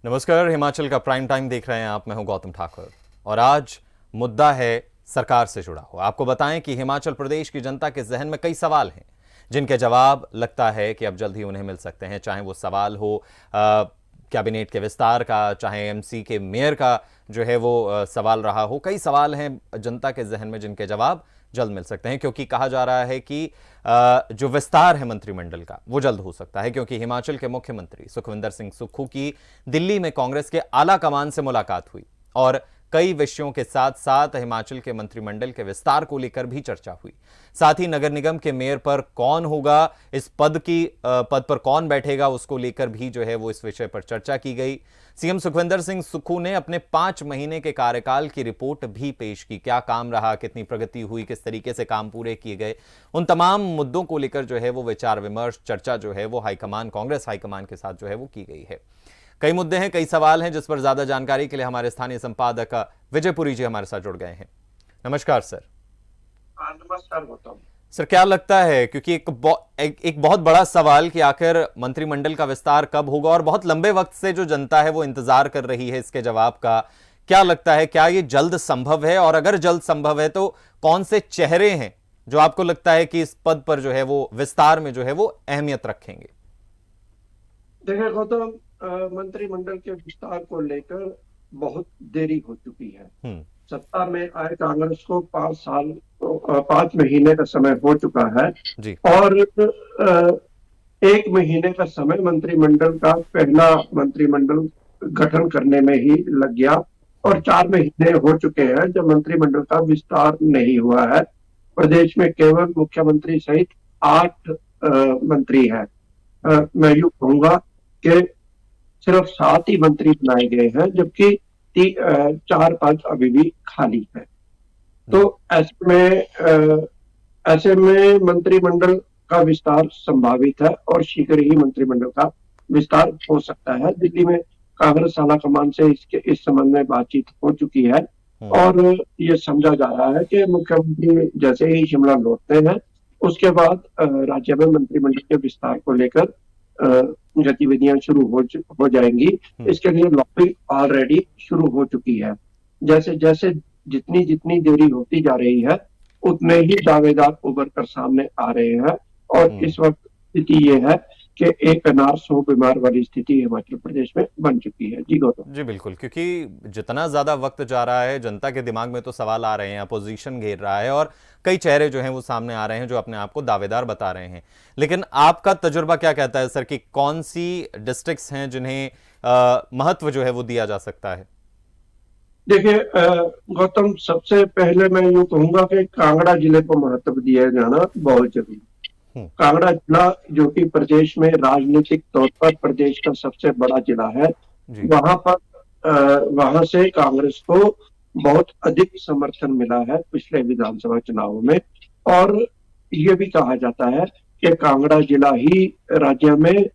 नमस्कार, हिमाचल का prime time देख रहे हैं आप। मैं हूं गौतम ठाकुर और आज मुद्दा है सरकार से जुड़ा हुआ। आपको बताएं कि हिमाचल प्रदेश की जनता के जहन में कई सवाल हैं जिनके जवाब लगता है कि अब जल्द ही उन्हें मिल सकते हैं। चाहे वो सवाल हो कैबिनेट के विस्तार का, चाहे एमसी के मेयर का जो है वो सवाल रहा हो। कई सवाल हैं जनता के जहन में जिनके जवाब जल्द मिल सकते हैं, क्योंकि कहा जा रहा है कि जो विस्तार है मंत्रिमंडल का वो जल्द हो सकता है, क्योंकि हिमाचल के मुख्यमंत्री सुखविंदर सिंह सुक्खू की दिल्ली में कांग्रेस के आला कमान से मुलाकात हुई और कई विषयों के साथ साथ हिमाचल के मंत्रिमंडल के विस्तार को लेकर भी चर्चा हुई। साथ ही नगर निगम के मेयर पर कौन होगा, इस पद पर कौन बैठेगा, उसको लेकर भी जो है वो इस विषय पर चर्चा की गई। सीएम सुखविंदर सिंह सुक्खू ने अपने 5 महीने के कार्यकाल की रिपोर्ट भी पेश की। क्या काम रहा, कितनी प्रगति हुई, किस तरीके से काम पूरे किए गए, उन तमाम मुद्दों को लेकर जो है वो विचार विमर्श, चर्चा जो है वो हाईकमान, कांग्रेस हाईकमान के साथ जो है वो की गई है। कई मुद्दे हैं, कई सवाल हैं, जिस पर ज्यादा जानकारी के लिए हमारे स्थानीय संपादक विजयपुरी जी हमारे साथ जुड़ गए हैं। नमस्कार सर। नमस्कार गौतम। सर, क्या लगता है, क्योंकि एक बहुत बड़ा सवाल कि आखिर मंत्रिमंडल का विस्तार कब होगा और बहुत लंबे वक्त से जो जनता है वो इंतजार कर रही है इसके जवाब का। क्या लगता है, क्या ये जल्द संभव है, और अगर जल्द संभव है तो कौन से चेहरे हैं जो आपको लगता है कि इस पद पर जो है वो विस्तार में जो है वो अहमियत रखेंगे? देखिए गौतम, मंत्रिमंडल के विस्तार को लेकर बहुत देरी हो चुकी है। हम्म। सत्ता में आए कांग्रेस को 5 साल 5 महीने का समय हो चुका है। जी। और 1 महीने का समय मंत्रिमंडल का पहला मंत्रिमंडल गठन करने में ही लग गया और 4 महीने हो चुके हैं जब मंत्रिमंडल का विस्तार नहीं हुआ है। प्रदेश में केवल मुख्यमंत्री सहित 8 मंत्री हैं। मैं यूं कहूंगा कि सिर्फ 7 ही मंत्री बनाए गए हैं, जबकि 4-5 अभी भी खाली है। तो ऐसे में मंत्रिमंडल का विस्तार संभावित है और शीघ्र ही मंत्रिमंडल का विस्तार हो सकता है। दिल्ली में कांग्रेस आला कमान से इस संबंध में बातचीत हो चुकी है और ये समझा जा रहा है कि मुख्यमंत्री जैसे ही शिमला लौटते हैं उसके बाद राज्य में मंत्रिमंडल के विस्तार को लेकर गतिविधियां शुरू हो जाएंगी। इसके लिए लॉबिंग ऑलरेडी शुरू हो चुकी है। जैसे जैसे जितनी जितनी देरी होती जा रही है उतने ही दावेदार उभर कर सामने आ रहे हैं और इस वक्त स्थिति ये है कि एक अनार 100 बीमार वाली स्थिति हिमाचल प्रदेश में बन चुकी है। जी गौतम। जी बिल्कुल, क्योंकि जितना ज्यादा वक्त जा रहा है जनता के दिमाग में तो सवाल आ रहे हैं, अपोजिशन घेर रहा है और कई चेहरे जो हैं वो सामने आ रहे हैं जो अपने आप को दावेदार बता रहे हैं। लेकिन आपका तजुर्बा क्या कहता है सर कि कौन सी डिस्ट्रिक्ट्स हैं जिन्हें महत्व जो है वो दिया जा सकता है? देखिए गौतम, सबसे पहले मैं यूं कहूंगा कि कांगड़ा जिले को महत्व दिया जाना बहुत जरूरी। हम्म। कांगड़ा जिला जो कि प्रदेश में राजनीतिक तौर पर प्रदेश का सबसे बड़ा जिला है, जी। वहां से कांग्रेस को बहुत अधिक समर्थन मिला है पिछले विधानसभा चुनावों में। और ये भी कहा जाता है कि कांगड़ा जिला ही राज्य में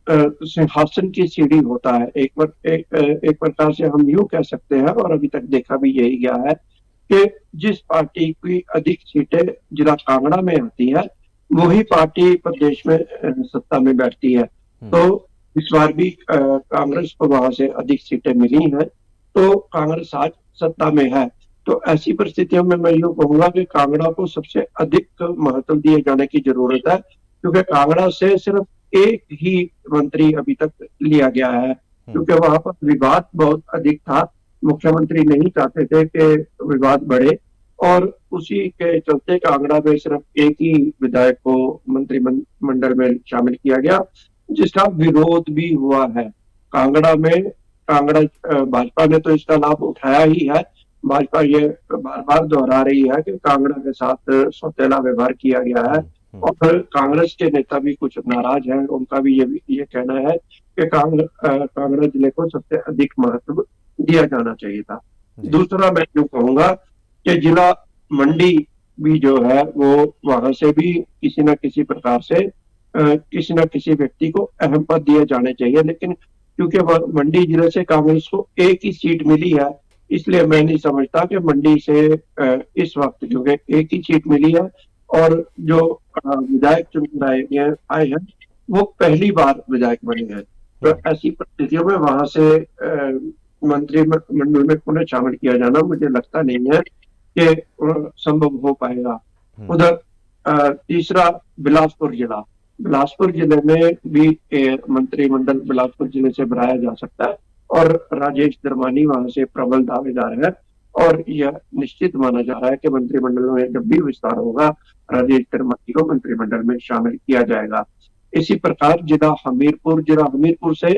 सिंहासन की सीढ़ी होता है। एक प्रकार से हम यूं कह सकते हैं, और अभी तक देखा भी यही गया है कि जिस पार्टी की अधिक सीटें जिला कांगड़ा में आती है वही पार्टी प्रदेश में सत्ता में बैठती है। तो इस बार भी कांग्रेस को वहां से अधिक सीटें मिली हैं, तो कांग्रेस आज सत्ता में है। तो ऐसी परिस्थितियों में मैं यूं कहूंगा कि कांगड़ा को सबसे अधिक महत्व दिए जाने की जरूरत है, क्योंकि कांगड़ा से सिर्फ एक ही मंत्री अभी तक लिया गया है, क्योंकि वहां पर विवाद बहुत अधिक था। मुख्यमंत्री नहीं चाहते थे कि विवाद बढ़े और उसी के चलते कांगड़ा में सिर्फ एक ही विधायक को मंत्रिमंडल में शामिल किया गया, जिसका विरोध भी हुआ है कांगड़ा में। कांगड़ा भाजपा ने तो इसका लाभ उठाया ही है। भाजपा ये बार बार दोहरा रही है कि कांगड़ा के साथ सौतेला व्यवहार किया गया है और फिर कांग्रेस के नेता भी कुछ नाराज हैं। उनका भी ये कहना है कि कांगड़ा जिले को सबसे अधिक महत्व दिया जाना चाहिए था। दूसरा मैं यूं कहूंगा कि जिला मंडी भी जो है वो वहां से भी किसी न किसी प्रकार से किसी न किसी व्यक्ति को अहम पद दिए जाने चाहिए, लेकिन क्योंकि मंडी जिले से कांग्रेस को एक ही सीट मिली है, इसलिए मैं नहीं समझता कि मंडी से इस वक्त क्योंकि एक ही सीट मिली है और जो विधायक चुन आए हैं वो पहली बार विधायक बने हैं, तो हम्म, ऐसी परिस्थितियों में वहां से मंत्रिमंडल में उन्हें शामिल किया जाना मुझे लगता नहीं है कि संभव हो पाएगा। हम्म, उधर तीसरा, बिलासपुर जिला, बिलासपुर जिले में भी मंत्रिमंडल बिलासपुर जिले से बनाया जा सकता है, और राजेश धर्मानी वहां से प्रबल दावेदार है, और यह निश्चित माना जा रहा है कि मंत्रिमंडल में जब भी विस्तार होगा हम्म, राजेश धर्मानी को मंत्रिमंडल में शामिल किया जाएगा। इसी प्रकार जिला हमीरपुर से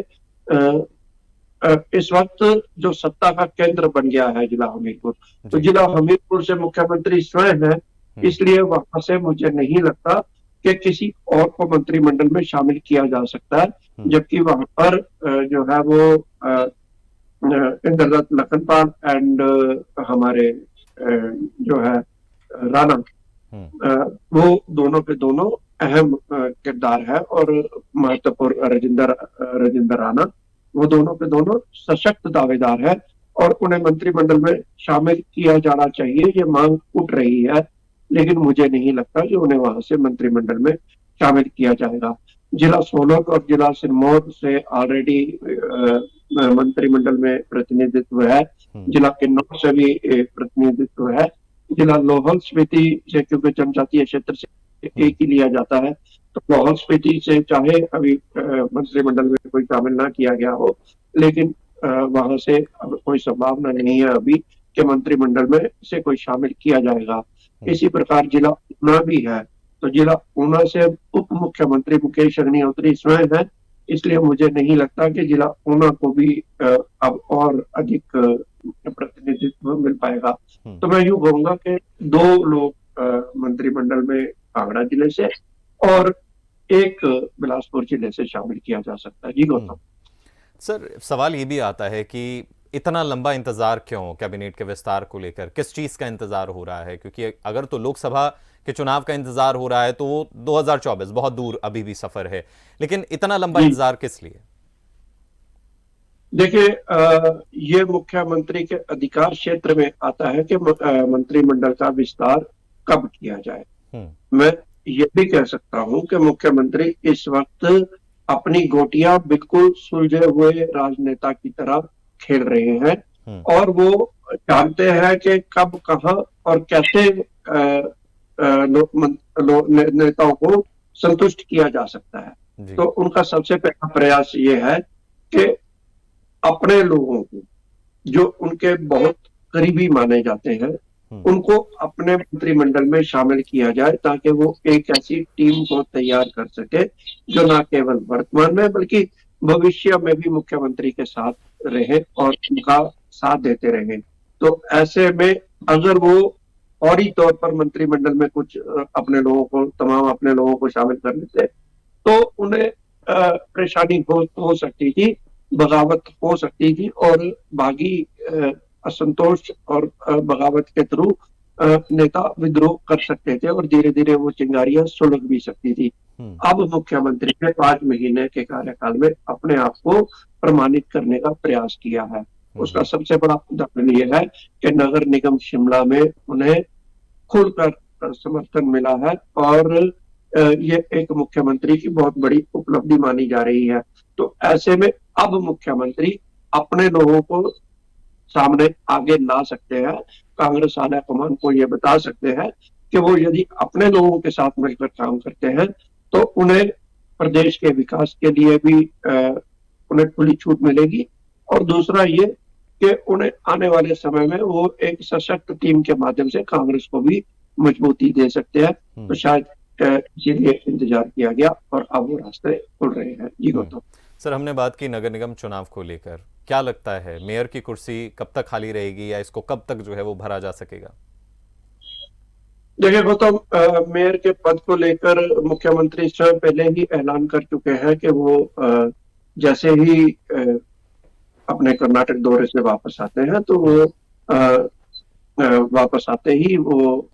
इस वक्त जो सत्ता का केंद्र बन गया है जिला हमीरपुर, तो जी, जिला हमीरपुर से मुख्यमंत्री स्वयं है, हम्म, इसलिए वहां से मुझे नहीं लगता कि किसी और को मंत्रिमंडल में शामिल किया जा सकता है। हम्म, जबकि वहां पर जो है वो इंद्रदत्त लखनपाल एंड हमारे जो है राणा, हम्म, अ, वो दोनों के दोनों अहम किरदार है, और महत्वपूर्ण राजेंद्र राणा, वो दोनों के दोनों सशक्त दावेदार है, और उन्हें मंत्रिमंडल में शामिल किया जाना चाहिए, ये मांग उठ रही है। लेकिन मुझे नहीं लगता कि उन्हें वहां से मंत्रिमंडल में शामिल किया जाएगा। जिला सोलन और जिला सिरमौर से ऑलरेडी मंत्रिमंडल में प्रतिनिधित्व है, हम्म, जिला किन्नौर से भी प्रतिनिधित्व है, जिला लाहौल स्पीति से, क्योंकि जनजातीय क्षेत्र से हम्म, एक ही लिया जाता है, तो लाहौल स्पीति से चाहे अभी मंत्रिमंडल में कोई शामिल ना किया गया हो, लेकिन वहां से अब कोई संभावना नहीं है अभी कि मंत्रिमंडल में से कोई शामिल किया जाएगा। हम्म, इसी प्रकार जिला ऊना भी है, तो जिला ऊना से उप मुख्यमंत्री मुकेश अग्निहोत्री स्वयं है, इसलिए मुझे नहीं लगता कि जिला ऊना को भी अब और अधिक प्रतिनिधित्व मिल पाएगा। हम्म। तो मैं यूं कहूंगा कि दो लोग मंत्रिमंडल में कांगड़ा जिले से और एक बिलासपुर जिले से शामिल किया जा सकता है। जी हम्म। गौतम। सर, सवाल ये भी आता है कि इतना लंबा इंतजार क्यों कैबिनेट के विस्तार को लेकर? किस चीज का इंतजार हो रहा है? क्योंकि अगर तो लोकसभा के चुनाव का इंतजार हो रहा है तो वो 2024 बहुत दूर अभी भी सफर है, लेकिन इतना लंबा जी इंतजार किस लिए? देखिए, ये मुख्यमंत्री के अधिकार क्षेत्र में आता है कि मंत्रिमंडल का विस्तार कब किया जाए। हम्म, मैं ये भी कह सकता हूं कि मुख्यमंत्री इस वक्त अपनी गोटियां बिल्कुल सुलझे हुए राजनेता की तरह खेल रहे हैं, हम्म, और वो जानते हैं कि कब, कहां और कैसे नेताओं को संतुष्ट किया जा सकता है। जी, तो उनका सबसे पहला प्रयास ये है कि अपने लोगों को, जो उनके बहुत करीबी माने जाते हैं, हम्म, उनको अपने मंत्रिमंडल में शामिल किया जाए, ताकि वो एक ऐसी टीम को तैयार कर सके जो न केवल वर्तमान में बल्कि भविष्य में भी मुख्यमंत्री के साथ रहे और उनका साथ देते रहे। तो ऐसे में अगर वो फौरी तौर पर मंत्रिमंडल में कुछ अपने लोगों को, तमाम अपने लोगों को शामिल कर लेते, तो उन्हें परेशानी हो सकती थी, बगावत हो सकती थी, और बागी असंतोष और बगावत के थ्रू नेता विद्रोह कर सकते थे, और धीरे धीरे वो चिंगारियां सुलग भी सकती थी। हम्म, अब मुख्यमंत्री ने 5 महीने के कार्यकाल में अपने आप को प्रमाणित करने का प्रयास किया है। उसका हम्म, सबसे बड़ा उदाहरण यह है कि नगर निगम शिमला में उन्हें खुलकर समर्थन मिला है, और ये एक मुख्यमंत्री की बहुत बड़ी उपलब्धि मानी जा रही है। तो ऐसे में अब मुख्यमंत्री अपने लोगों को सामने आगे ला सकते हैं, कांग्रेस आला कमान को ये बता सकते हैं कि वो यदि अपने लोगों के साथ मिलकर काम करते हैं, तो उन्हें प्रदेश के विकास के लिए भी उन्हें खुली छूट मिलेगी, और दूसरा ये कि उन्हें आने वाले समय में वो एक सशक्त टीम के माध्यम से कांग्रेस को भी मजबूती दे सकते हैं। तो हम्म, शायद इसीलिए इंतजार किया गया, और अब वो रास्ते खुल रहे हैं। जी हम्म। गौतम। सर, हमने बात की नगर निगम चुनाव को लेकर। क्या लगता है, मेयर की कुर्सी कब तक खाली रहेगी या इसको कब तक जो है वो भरा जा सकेगा? देखिए गौतम, मेयर के पद को लेकर मुख्यमंत्री स्वयं पहले ही ऐलान कर चुके हैं कि वो जैसे ही अपने कर्नाटक दौरे से वापस आते हैं, तो वो हम्म, वापस आते ही वो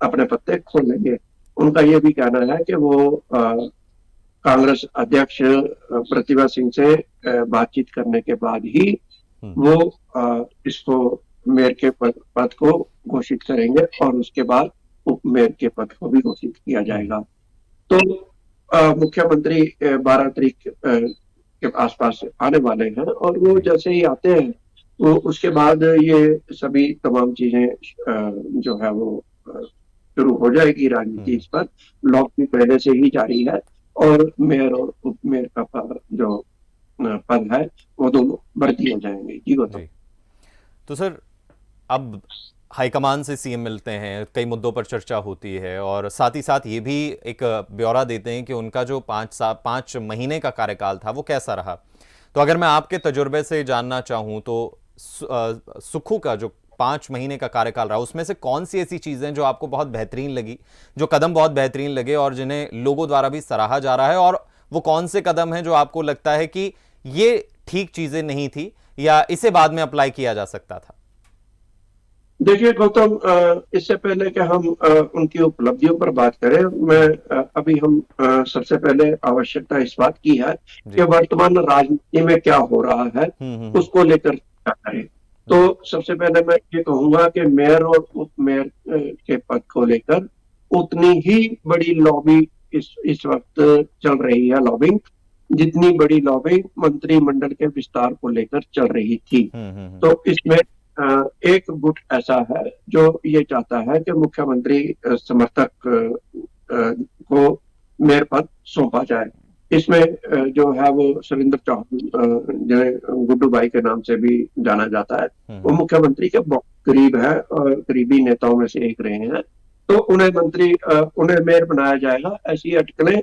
अपने पत्ते खोलेंगे। उनका ये भी कहना है कि वो कांग्रेस अध्यक्ष प्रतिभा सिंह से बातचीत करने के बाद ही हम्म, वो इसको मेयर के पद को घोषित करेंगे, और उसके बाद उप मेयर के पद को भी घोषित किया हम्म, जाएगा। तो मुख्यमंत्री 12 तारीख के आसपास से आने वाले हैं, और वो जैसे ही आते हैं तो उसके बाद ये सभी तमाम चीजें जो है वो शुरू हो जाएगी राजनीति इस पर। लॉबी पहले से ही जारी है, और मेयर और उप मेयर का जो पद है वो दोनों भर दिए जाएंगे। जी गौतम। जी। तो सर, अब हाईकमान से सीएम मिलते हैं, कई मुद्दों पर चर्चा होती है, और साथ ही साथ ये भी एक ब्यौरा देते हैं कि उनका जो 5 महीने का कार्यकाल था वो कैसा रहा। तो अगर मैं आपके तजुर्बे से जानना चाहूँ तो सुक्खू का जो 5 महीने का कार्यकाल रहा, उसमें से कौन सी ऐसी चीज़ें जो आपको बहुत बेहतरीन लगी, जो कदम बहुत बेहतरीन लगे और जिन्हें लोगों द्वारा भी सराहा जा रहा है, और वो कौन से कदम हैं जो आपको लगता है कि ये ठीक चीज़ें नहीं थी या इसे बाद में अप्लाई किया जा सकता था? देखिए गौतम, इससे पहले कि हम उनकी उपलब्धियों पर बात करें, मैं अभी हम सबसे पहले आवश्यकता इस बात की है कि जी। वर्तमान राजनीति में क्या हो रहा है उसको लेकर क्या करें। तो जी। सबसे पहले मैं ये कहूंगा कि मेयर और उप मेयर के पद को लेकर उतनी ही बड़ी लॉबी इस वक्त चल रही है, लॉबिंग, जितनी बड़ी लॉबिंग मंत्रिमंडल के विस्तार को लेकर चल रही थी। तो इसमें एक गुट ऐसा है जो ये चाहता है कि मुख्यमंत्री समर्थक को मेयर पद सौंपा जाए। इसमें जो है वो सुरेंद्र चौहान, जिन्हें गुड्डू भाई के नाम से भी जाना जाता है, वो मुख्यमंत्री के बहुत करीब है और करीबी नेताओं में से एक रहे हैं। तो उन्हें मेयर बनाया जाएगा, ऐसी अटकलें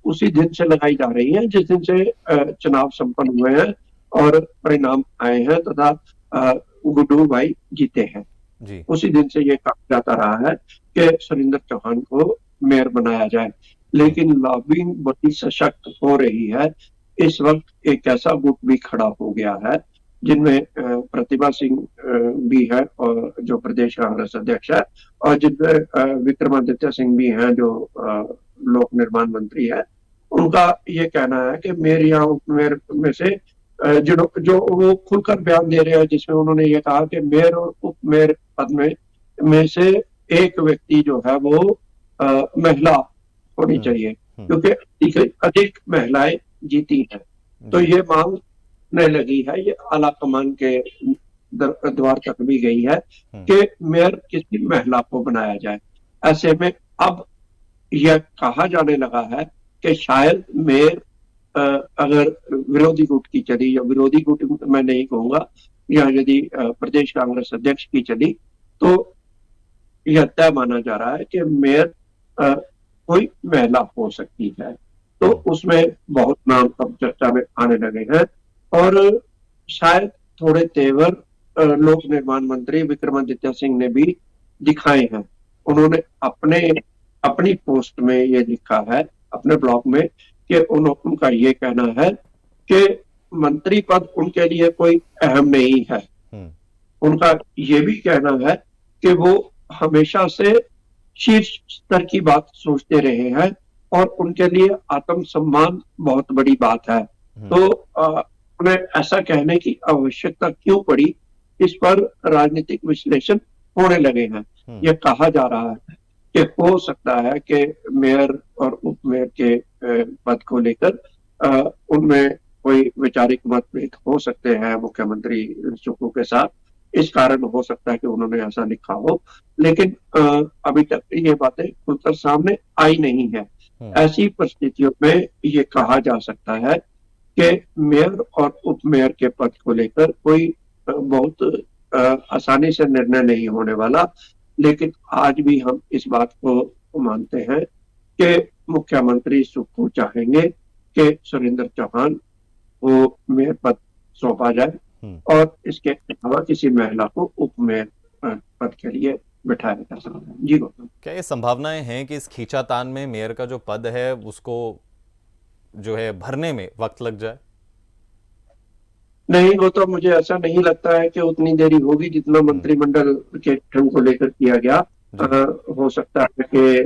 उसी दिन से लगाई जा रही हैं जिस दिन से चुनाव संपन्न हुए हैं और परिणाम आए हैं तथा गुड्डू भाई जीते हैं। जी। उसी दिन से ये कहा जाता रहा है कि सुरेंद्र चौहान को मेयर बनाया जाए, लेकिन लॉबिंग बड़ी सशक्त हो रही है। इस वक्त एक ऐसा गुट भी खड़ा हो गया है जिनमें प्रतिभा सिंह भी है, और जो प्रदेश कांग्रेस अध्यक्ष है, और जिनमें विक्रमादित्य सिंह भी हैं जो लोक निर्माण मंत्री है। उनका ये कहना है कि मेयर या उपमेयर में से जो वो खुलकर बयान दे रहे हैं, जिसमें उन्होंने ये कहा कि मेयर और उप मेयर पद में से एक व्यक्ति जो है वो महिला होनी चाहिए, क्योंकि अधिक महिलाएं जीती हैं। तो ये मांग ने लगी है, ये आला कमान के द्वार तक भी गई है कि मेयर किसी महिला को बनाया जाए। ऐसे में अब यह कहा जाने लगा है कि शायद मेयर अगर विरोधी गुट की चली, या विरोधी गुट मैं नहीं कहूंगा, या यदि प्रदेश कांग्रेस अध्यक्ष की चली, तो यह तय माना जा रहा है कि मेयर कोई महिला हो सकती है। तो उसमें बहुत नाम अब चर्चा में आने लगे हैं, और शायद थोड़े तेवर लोक निर्माण मंत्री विक्रमादित्य सिंह ने भी दिखाए हैं। उन्होंने अपनी पोस्ट में ये लिखा है, अपने ब्लॉग में, कि उनका ये कहना है कि मंत्री पद उनके लिए कोई अहम नहीं है। उनका ये भी कहना है कि वो हमेशा से शीर्ष स्तर की बात सोचते रहे हैं, और उनके लिए आत्मसम्मान बहुत बड़ी बात है। तो उन्हें ऐसा कहने की आवश्यकता क्यों पड़ी, इस पर राजनीतिक विश्लेषण होने लगे हैं। यह कहा जा रहा है कि हो सकता है कि मेयर और उप मेयर के पद को लेकर उनमें कोई वैचारिक मतभेद हो सकते हैं मुख्यमंत्री सुक्खू के साथ। इस कारण हो सकता है कि उन्होंने ऐसा लिखा हो, लेकिन अभी तक ये बातें खुलकर सामने आई नहीं है। ऐसी परिस्थितियों में ये कहा जा सकता है कि मेयर और उप मेयर के पद को लेकर कोई बहुत आसानी से निर्णय नहीं होने वाला। लेकिन आज भी हम इस बात को मानते हैं कि मुख्यमंत्री सुक्खू चाहेंगे कि सुरेंद्र चौहान को मेयर पद सौंपा जाए और इसके अलावा किसी महिला को उप मेयर पद के लिए बिठाया जा सकता है। जी गौतम, क्या ये संभावनाएं हैं कि इस खींचातान में मेयर का जो पद है उसको जो है भरने में वक्त लग जाए? नहीं गौतम, मुझे ऐसा नहीं लगता है कि उतनी देरी होगी जितना मंत्रिमंडल के गठन को लेकर किया गया। हो सकता है कि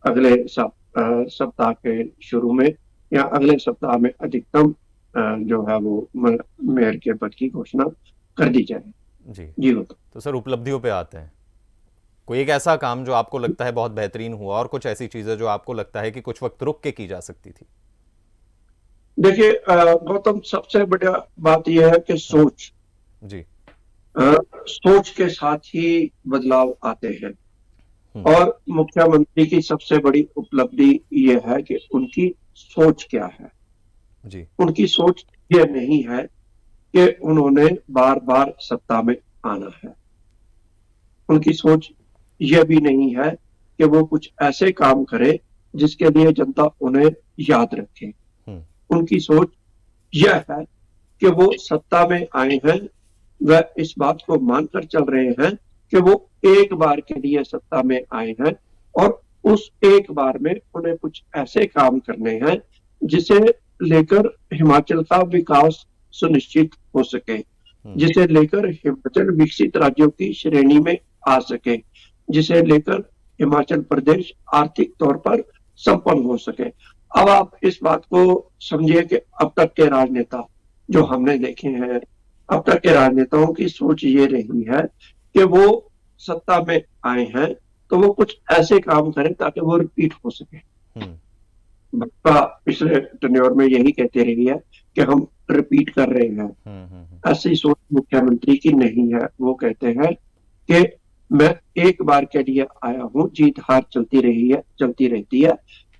अगले सप्ताह के शुरू में या अगले सप्ताह में अधिकतम जो है वो मेयर के पद की घोषणा कर दी जाए। जी। जी गौतम, तो सर, उपलब्धियों पे आते हैं। कोई एक ऐसा काम जो आपको लगता है बहुत बेहतरीन हुआ, और कुछ ऐसी चीजें जो आपको लगता है कि कुछ वक्त रुक के की जा सकती थी? देखिए गौतम, सबसे बड़ा बात यह है कि हम्म, सोच, जी। अ, सोच के साथ ही बदलाव आते हैं। हम्म, और मुख्यमंत्री की सबसे बड़ी उपलब्धि यह है कि उनकी सोच क्या है। जी। उनकी सोच यह नहीं है कि उन्होंने बार बार सत्ता में आना है। उनकी सोच यह भी नहीं है कि वो कुछ ऐसे काम करे जिसके लिए जनता उन्हें याद रखे। हम्म, उनकी सोच यह है कि वो सत्ता में आए हैं, वह इस बात को मानकर चल रहे हैं कि वो एक बार के लिए सत्ता में आए हैं, और उस एक बार में उन्हें कुछ ऐसे काम करने हैं जिसे लेकर हिमाचल का विकास सुनिश्चित हो सके, हम्म, जिसे लेकर हिमाचल विकसित राज्यों की श्रेणी में आ सके, जिसे लेकर हिमाचल प्रदेश आर्थिक तौर पर संपन्न हो सके। अब आप इस बात को समझिए कि अब तक के राजनेता जो हम्म, हमने देखे हैं, अब तक के राजनेताओं की सोच ये रही है कि वो सत्ता में आए हैं तो वो कुछ ऐसे काम करें ताकि वो रिपीट हो सके। हम्म, बसपा पिछले टेन्योर में यही कहती रही है कि हम रिपीट कर रहे हैं। हम्म, हम्म, ऐसी सोच मुख्यमंत्री की नहीं है। वो कहते हैं कि मैं एक बार के लिए आया हूं, जीत हार चलती रही है, चलती रहती है।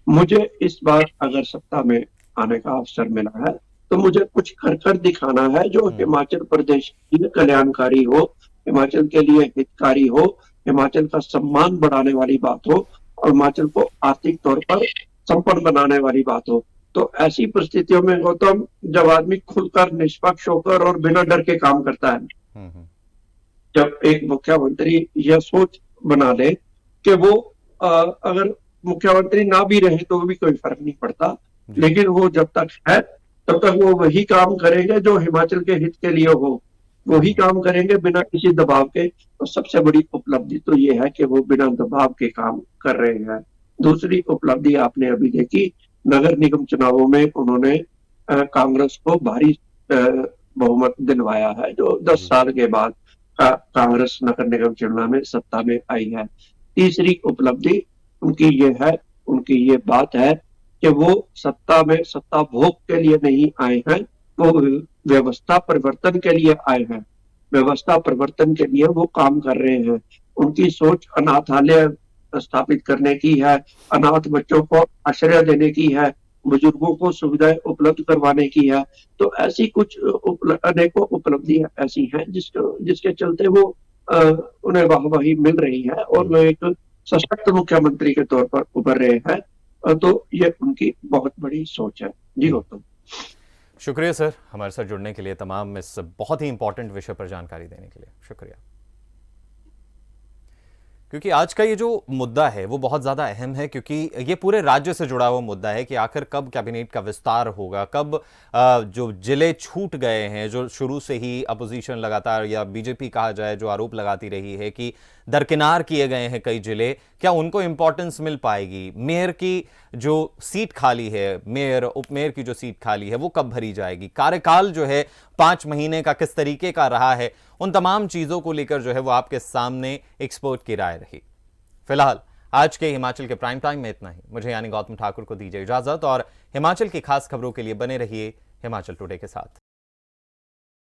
मुझे इस बार अगर सत्ता में आने का अवसर मिला है तो मुझे कुछ कर कर दिखाना है जो हम्म, हिमाचल प्रदेश के लिए कल्याणकारी हो, हिमाचल के लिए हितकारी हो, हिमाचल का सम्मान बढ़ाने वाली बात हो, और हिमाचल को आर्थिक तौर पर संपन्न बनाने वाली बात हो। तो ऐसी परिस्थितियों में गौतम, जब आदमी खुलकर, निष्पक्ष होकर और बिना डर के काम करता है, हम्म, हम्म, जब एक मुख्यमंत्री यह सोच बना ले कि वो अगर मुख्यमंत्री ना भी रहे तो भी कोई फर्क नहीं पड़ता, जी। लेकिन वो जब तक है तब तक वो वही काम करेंगे जो हिमाचल के हित के लिए हो, वही हम्म, काम करेंगे बिना किसी दबाव के। तो सबसे बड़ी उपलब्धि तो ये है कि वो बिना दबाव के काम कर रहे हैं। दूसरी उपलब्धि आपने अभी देखी, नगर निगम चुनावों में उन्होंने कांग्रेस को भारी बहुमत दिलवाया है, जो 10 जी। साल के बाद कांग्रेस नगर निगम चुनाव में सत्ता में आई है। तीसरी उपलब्धि उनकी ये है, उनकी ये बात है कि वो सत्ता में सत्ता भोग के लिए नहीं आए हैं, वो व्यवस्था परिवर्तन के लिए आए हैं। व्यवस्था परिवर्तन के लिए वो काम कर रहे हैं। उनकी सोच अनाथालय स्थापित करने की है, अनाथ बच्चों को आश्रय देने की है, बुजुर्गों को सुविधाएं उपलब्ध करवाने की है। तो ऐसी कुछ अनेकों उपलब्धियां ऐसी हैं जिसके चलते वो उन्हें वाहवाही मिल रही है और हम्म। वो एक सशक्त मुख्यमंत्री के तौर पर उभर रहे हैं। तो ये उनकी बहुत बड़ी सोच है। जी हम्म। गौतम। शुक्रिया सर, हमारे साथ जुड़ने के लिए, तमाम इस बहुत ही इंपॉर्टेंट विषय पर जानकारी देने के लिए शुक्रिया। क्योंकि आज का ये जो मुद्दा है वो बहुत ज़्यादा अहम है, क्योंकि ये पूरे राज्य से जुड़ा हुआ मुद्दा है कि आखिर कब कैबिनेट का विस्तार होगा, कब जो जिले छूट गए हैं, जो शुरू से ही अपोजिशन लगातार या बीजेपी कहा जाए जो आरोप लगाती रही है कि दरकिनार किए गए हैं कई जिले, क्या उनको इंपॉर्टेंस मिल पाएगी? मेयर की जो सीट खाली है, मेयर उपमेयर की जो सीट खाली है वो कब भरी जाएगी? कार्यकाल जो है 5 महीने का किस तरीके का रहा है? उन तमाम चीजों को लेकर जो है वो आपके सामने एक्सपर्ट की राय रही। फिलहाल आज के हिमाचल के प्राइम टाइम में इतना ही। मुझे यानी गौतम ठाकुर को दीजिए इजाजत, और हिमाचल की खास खबरों के लिए बने रहिए हिमाचल टुडे के साथ।